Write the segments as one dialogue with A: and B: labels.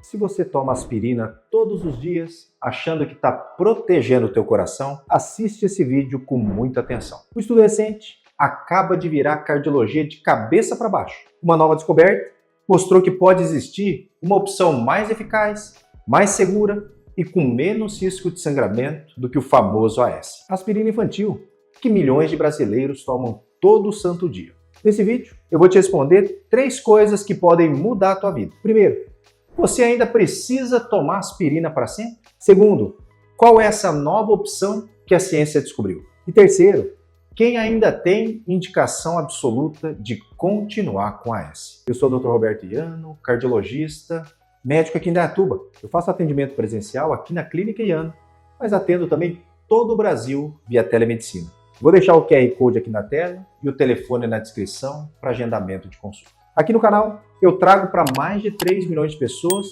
A: Se você toma aspirina todos os dias, achando que está protegendo o teu coração, assiste esse vídeo com muita atenção. O estudo recente acaba de virar a cardiologia de cabeça para baixo. Uma nova descoberta mostrou que pode existir uma opção mais eficaz, mais segura e com menos risco de sangramento do que o famoso AS. Aspirina infantil, que milhões de brasileiros tomam todo santo dia. Nesse vídeo, eu vou te responder 3 coisas que podem mudar a tua vida. Primeiro, você ainda precisa tomar aspirina para sempre? Segundo, qual é essa nova opção que a ciência descobriu? E terceiro, quem ainda tem indicação absoluta de continuar com a AS? Eu sou o Dr. Roberto Iano, cardiologista, médico aqui em Indaiatuba. Eu faço atendimento presencial aqui na Clínica Iano, mas atendo também todo o Brasil via telemedicina. Vou deixar o QR Code aqui na tela e o telefone na descrição para agendamento de consulta. Aqui no canal eu trago para mais de 3 milhões de pessoas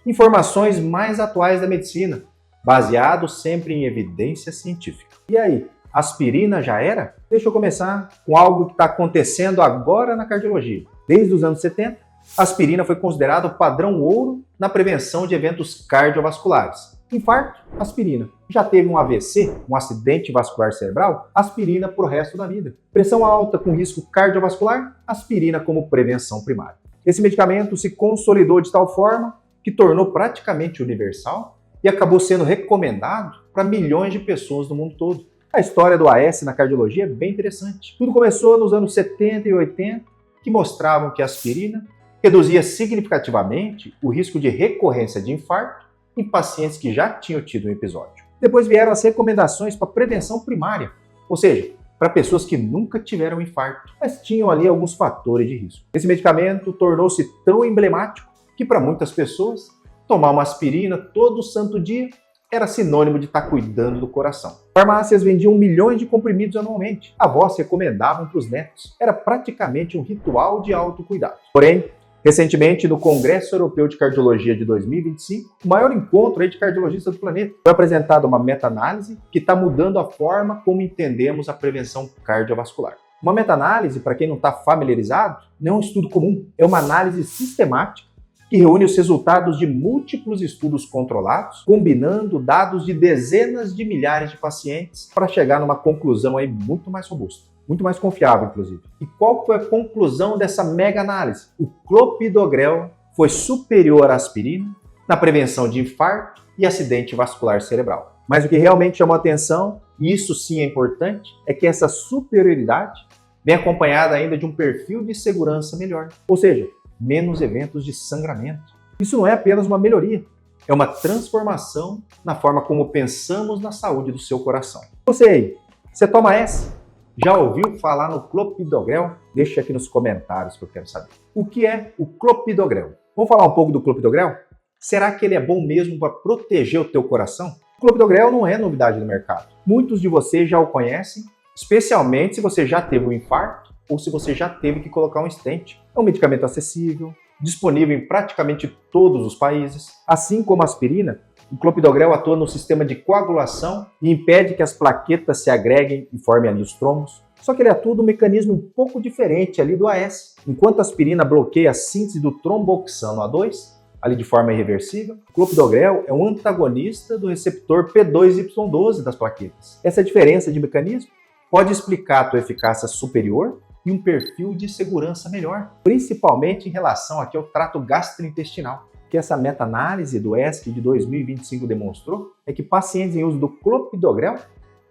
A: informações mais atuais da medicina, baseado sempre em evidência científica. E aí, aspirina já era? Deixa eu começar com algo que está acontecendo agora na cardiologia. Desde os anos 70, a aspirina foi considerada o padrão ouro na prevenção de eventos cardiovasculares. Infarto, aspirina. Já teve um AVC, um acidente vascular cerebral? Aspirina para o resto da vida. Pressão alta com risco cardiovascular? Aspirina como prevenção primária. Esse medicamento se consolidou de tal forma que tornou praticamente universal e acabou sendo recomendado para milhões de pessoas no mundo todo. A história do AS na cardiologia é bem interessante. Tudo começou nos anos 70 e 80, que mostravam que a aspirina reduzia significativamente o risco de recorrência de infarto em pacientes que já tinham tido um episódio. Depois vieram as recomendações para prevenção primária, ou seja, para pessoas que nunca tiveram infarto, mas tinham ali alguns fatores de risco. Esse medicamento tornou-se tão emblemático que para muitas pessoas, tomar uma aspirina todo santo dia era sinônimo de estar cuidando do coração. Farmácias vendiam milhões de comprimidos anualmente. Avós recomendavam para os netos. Era praticamente um ritual de autocuidado. Porém, recentemente, no Congresso Europeu de Cardiologia de 2025, o maior encontro de cardiologistas do planeta, foi apresentada uma meta-análise que está mudando a forma como entendemos a prevenção cardiovascular. Uma meta-análise, para quem não está familiarizado, não é um estudo comum, é uma análise sistemática que reúne os resultados de múltiplos estudos controlados, combinando dados de dezenas de milhares de pacientes para chegar numa conclusão aí muito mais robusta. Muito mais confiável, inclusive. E qual foi a conclusão dessa mega análise? O clopidogrel foi superior à aspirina na prevenção de infarto e acidente vascular cerebral. Mas o que realmente chamou a atenção, e isso sim é importante, é que essa superioridade vem acompanhada ainda de um perfil de segurança melhor. Ou seja, menos eventos de sangramento. Isso não é apenas uma melhoria, é uma transformação na forma como pensamos na saúde do seu coração. Você aí, você toma essa? Já ouviu falar no clopidogrel? Deixa aqui nos comentários que eu quero saber. O que é o clopidogrel? Vamos falar um pouco do clopidogrel? Será que ele é bom mesmo para proteger o teu coração? O clopidogrel não é novidade no mercado. Muitos de vocês já o conhecem, especialmente se você já teve um infarto ou se você já teve que colocar um stent. É um medicamento acessível, disponível em praticamente todos os países. Assim como a aspirina, o clopidogrel atua no sistema de coagulação e impede que as plaquetas se agreguem e formem ali os trombos. Só que ele atua de um mecanismo um pouco diferente ali do AS. Enquanto a aspirina bloqueia a síntese do tromboxano A2, ali de forma irreversível, o clopidogrel é um antagonista do receptor P2Y12 das plaquetas. Essa diferença de mecanismo pode explicar a tua eficácia superior e um perfil de segurança melhor, principalmente em relação aqui ao trato gastrointestinal. O que essa meta-análise do ESC de 2025 demonstrou é que pacientes em uso do clopidogrel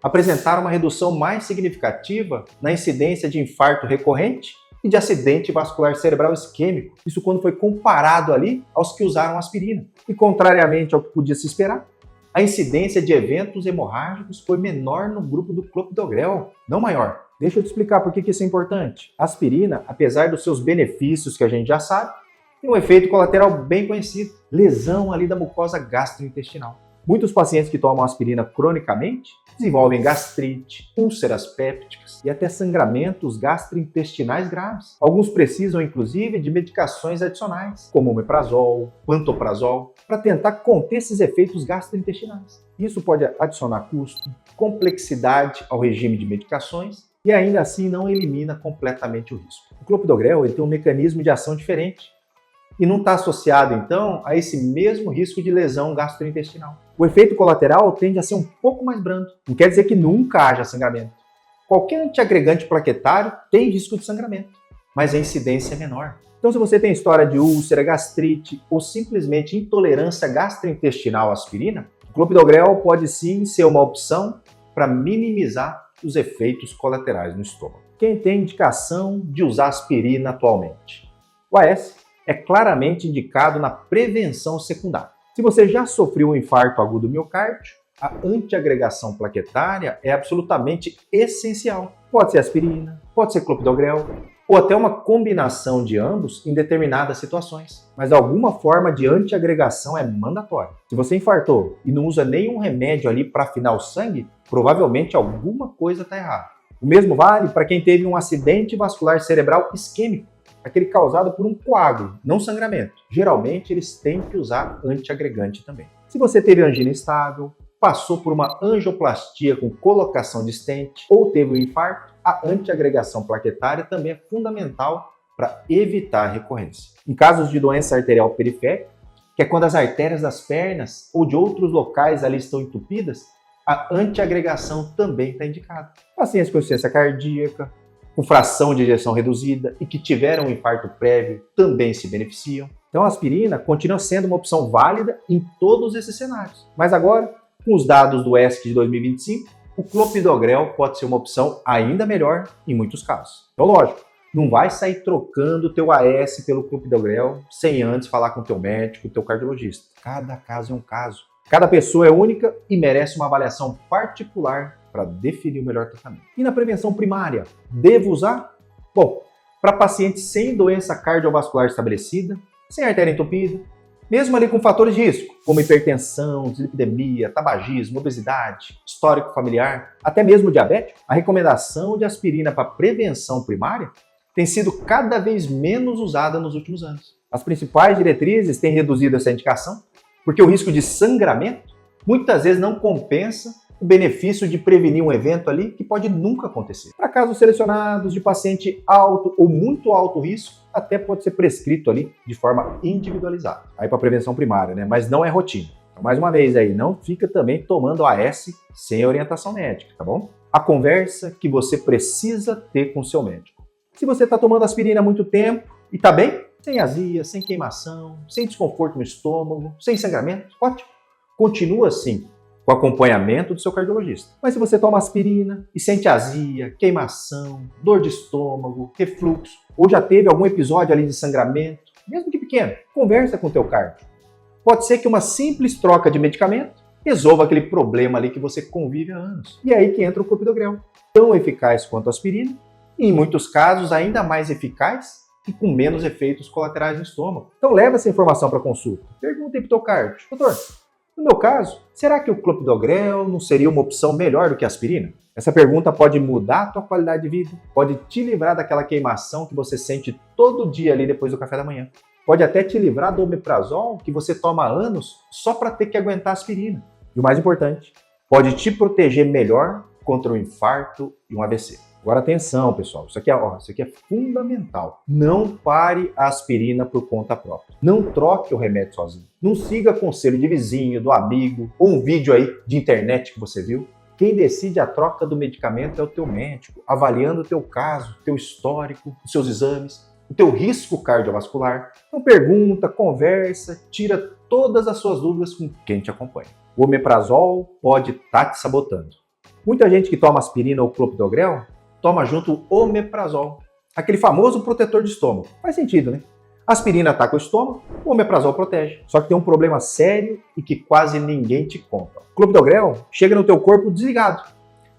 A: apresentaram uma redução mais significativa na incidência de infarto recorrente e de acidente vascular cerebral isquêmico. Isso quando foi comparado ali aos que usaram aspirina. E contrariamente ao que podia se esperar, a incidência de eventos hemorrágicos foi menor no grupo do clopidogrel, não maior. Deixa eu te explicar por que isso é importante. A aspirina, apesar dos seus benefícios que a gente já sabe, tem um efeito colateral bem conhecido, lesão ali da mucosa gastrointestinal. Muitos pacientes que tomam aspirina cronicamente desenvolvem gastrite, úlceras pépticas e até sangramentos gastrointestinais graves. Alguns precisam, inclusive, de medicações adicionais, como omeprazol, pantoprazol, para tentar conter esses efeitos gastrointestinais. Isso pode adicionar custo, complexidade ao regime de medicações e ainda assim não elimina completamente o risco. O clopidogrel tem um mecanismo de ação diferente. e não está associado, então, a esse mesmo risco de lesão gastrointestinal. O efeito colateral tende a ser um pouco mais brando. Não quer dizer que nunca haja sangramento. Qualquer antiagregante plaquetário tem risco de sangramento, mas a incidência é menor. Então, se você tem história de úlcera, gastrite ou simplesmente intolerância gastrointestinal à aspirina, o clopidogrel pode sim ser uma opção para minimizar os efeitos colaterais no estômago. Quem tem indicação de usar aspirina atualmente? O AS é claramente indicado na prevenção secundária. Se você já sofreu um infarto agudo do miocárdio, a antiagregação plaquetária é absolutamente essencial. Pode ser aspirina, pode ser clopidogrel, ou até uma combinação de ambos em determinadas situações. Mas alguma forma de antiagregação é mandatória. Se você infartou e não usa nenhum remédio ali para afinar o sangue, provavelmente alguma coisa está errada. O mesmo vale para quem teve um acidente vascular cerebral isquêmico, aquele causado por um coágulo, não sangramento. Geralmente eles têm que usar antiagregante também. Se você teve angina estável, passou por uma angioplastia com colocação de stent ou teve um infarto, a antiagregação plaquetária também é fundamental para evitar a recorrência. Em casos de doença arterial periférica, que é quando as artérias das pernas ou de outros locais ali estão entupidas, a antiagregação também está indicada. Pacientes com insuficiência cardíaca, com fração de ejeção reduzida e que tiveram um infarto prévio também se beneficiam. Então a aspirina continua sendo uma opção válida em todos esses cenários. Mas agora, com os dados do ESC de 2025, o clopidogrel pode ser uma opção ainda melhor em muitos casos. Então, lógico, não vai sair trocando o teu AS pelo clopidogrel sem antes falar com o teu médico, o teu cardiologista. Cada caso é um caso. Cada pessoa é única e merece uma avaliação particular para definir o melhor tratamento. E na prevenção primária, devo usar? Bom, para pacientes sem doença cardiovascular estabelecida, sem artéria entupida, mesmo ali com fatores de risco, como hipertensão, dislipidemia, tabagismo, obesidade, histórico familiar, até mesmo diabetes, a recomendação de aspirina para prevenção primária tem sido cada vez menos usada nos últimos anos. As principais diretrizes têm reduzido essa indicação, porque o risco de sangramento muitas vezes não compensa o benefício de prevenir um evento ali que pode nunca acontecer. Para casos selecionados de paciente alto ou muito alto risco, até pode ser prescrito ali de forma individualizada. Aí para prevenção primária, né? Mas não é rotina. Então, mais uma vez aí, não fica também tomando AS sem orientação médica, tá bom? A conversa que você precisa ter com o seu médico. Se você está tomando aspirina há muito tempo e está bem, sem azia, sem queimação, sem desconforto no estômago, sem sangramento, ótimo. Continua assim, com acompanhamento do seu cardiologista. Mas se você toma aspirina e sente azia, queimação, dor de estômago, refluxo, ou já teve algum episódio ali de sangramento, mesmo que pequeno, conversa com o teu cardio. Pode ser que uma simples troca de medicamento resolva aquele problema ali que você convive há anos. E é aí que entra o clopidogrel, tão eficaz quanto a aspirina, e em muitos casos ainda mais eficaz e com menos efeitos colaterais no estômago. Então leva essa informação para consulta. Pergunta aí pro teu cardio. Doutor, no meu caso, será que o clopidogrel não seria uma opção melhor do que a aspirina? Essa pergunta pode mudar a tua qualidade de vida, pode te livrar daquela queimação que você sente todo dia ali depois do café da manhã. Pode até te livrar do omeprazol que você toma há anos só para ter que aguentar a aspirina. E o mais importante, pode te proteger melhor contra um infarto e um AVC. Agora atenção, pessoal, isso aqui é fundamental. Não pare a aspirina por conta própria. Não troque o remédio sozinho. Não siga conselho de vizinho, do amigo, ou um vídeo aí de internet que você viu. Quem decide a troca do medicamento é o teu médico, avaliando o teu caso, teu histórico, os seus exames, o teu risco cardiovascular. Então pergunta, conversa, tira todas as suas dúvidas com quem te acompanha. O omeprazol pode estar te sabotando. Muita gente que toma aspirina ou clopidogrel toma junto o omeprazol, aquele famoso protetor de estômago. Faz sentido, né? A aspirina ataca o estômago, o omeprazol protege. Só que tem um problema sério e que quase ninguém te conta. O clopidogrel chega no teu corpo desligado.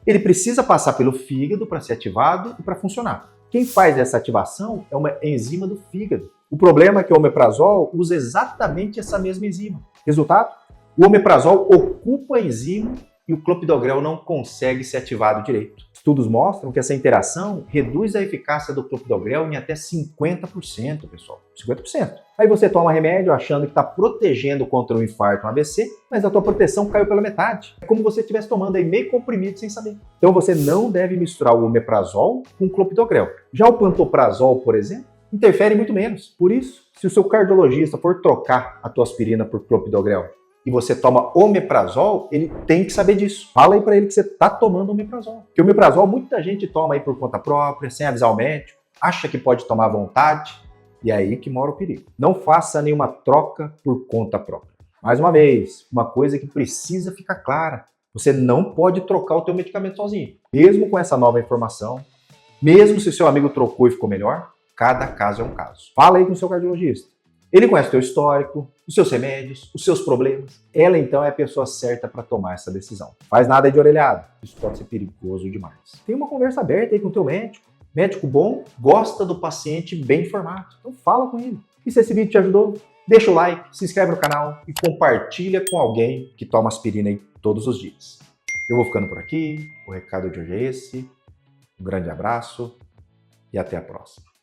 A: Ele precisa passar pelo fígado para ser ativado e para funcionar. Quem faz essa ativação é uma enzima do fígado. O problema é que o omeprazol usa exatamente essa mesma enzima. Resultado? O omeprazol ocupa a enzima e o clopidogrel não consegue ser ativado direito. Estudos mostram que essa interação reduz a eficácia do clopidogrel em até 50%, pessoal. 50%. Aí você toma remédio achando que está protegendo contra um infarto, um AVC, mas a tua proteção caiu pela metade. É como se você estivesse tomando aí meio comprimido sem saber. Então você não deve misturar o omeprazol com o clopidogrel. Já o pantoprazol, por exemplo, interfere muito menos. Por isso, se o seu cardiologista for trocar a tua aspirina por clopidogrel e você toma omeprazol, ele tem que saber disso. Fala aí para ele que você está tomando omeprazol. Porque o omeprazol muita gente toma aí por conta própria, sem avisar o médico, acha que pode tomar à vontade, e é aí que mora o perigo. Não faça nenhuma troca por conta própria. Mais uma vez, uma coisa que precisa ficar clara, você não pode trocar o teu medicamento sozinho. Mesmo com essa nova informação, mesmo se seu amigo trocou e ficou melhor, cada caso é um caso. Fala aí com o seu cardiologista. Ele conhece o teu histórico, os seus remédios, os seus problemas. Ela, então, é a pessoa certa para tomar essa decisão. Faz nada aí de orelhada. Isso pode ser perigoso demais. Tem uma conversa aberta aí com o teu médico. Médico bom gosta do paciente bem informado. Então fala com ele. E se esse vídeo te ajudou, deixa o like, se inscreve no canal e compartilha com alguém que toma aspirina aí todos os dias. Eu vou ficando por aqui. O recado de hoje é esse. Um grande abraço e até a próxima.